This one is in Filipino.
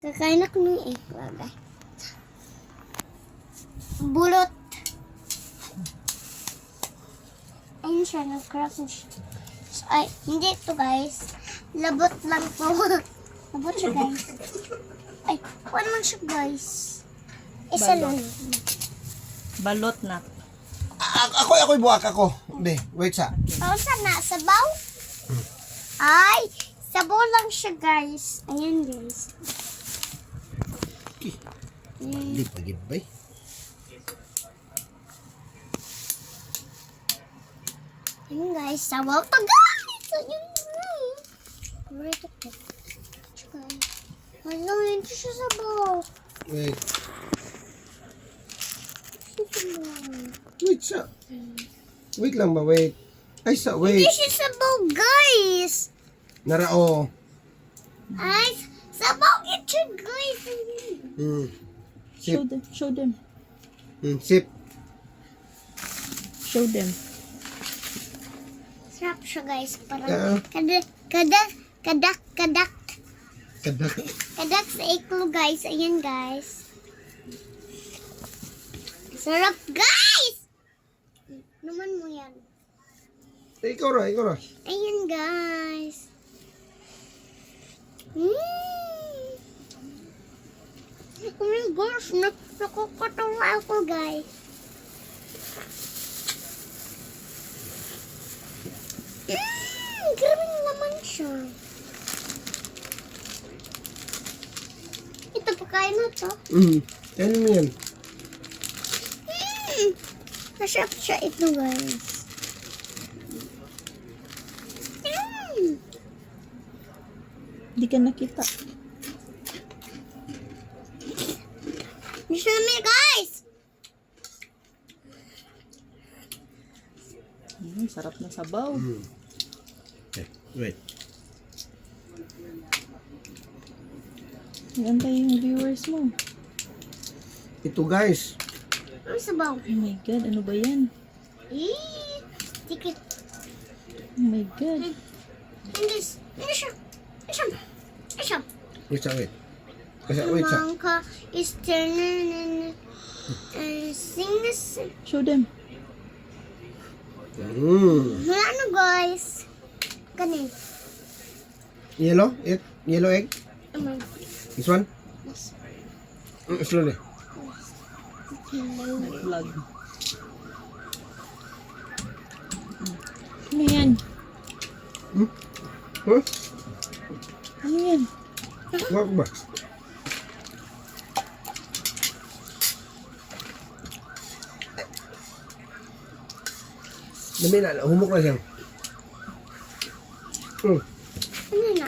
Kakain ako ng egg, guys. Bulot. Ayun siya, nag-crack na siya. Ay, hindi ito guys. Labot lang to. Labot siya guys. Ay, kuwan lang siya guys. Isa Balot. lang. Balot na. Ako'y buwak ako. Hindi, wait sa. Oh, sana, sabaw? Ay, sabaw lang siya guys. Ayan guys. Hindi pa gibay. Ayan guys, sabaw pa guys. Ayan guys. Right up there. Hello, hindi siya sabaw. Wait. Hindi sabaw. Wait sa. Wait lang ba, wait. Ay sa, wait. Hindi siya sabaw guys. Narao. Ay, sabaw ito guys. Show Sip. them. Show them. Sip. Show them. Sarap siya guys. Parang Ah. kadak. Kadak. Kadak sa iklo guys. Ayan guys. Sarap guys! Naman mo yan. Ikaw ra, ikaw ra. Ayan guys. Oh my gosh, nakakatawa ako guys. Grabe naman siya. Ito, pagkain na to. Ano mo yan? Masarap siya ito guys. Hindi ka nakita. Gusto namin guys! Sarap na sabaw. Okay, wait. Magantay yung viewers mo. Ito guys. Ano sabaw? Oh my God, ano ba yan? Tikit. Oh my God. Hindi siya. Wait sa, wait. Kasi, wait sa. Mangka is turning and sing this. Show them. Ano guys? Kanin. Yellow? Yellow egg? Aman. This one? Slowly. Vlog. Ano yan? Huh? Ano yan? Wag ba? Dami na, humok na siya. Ano na?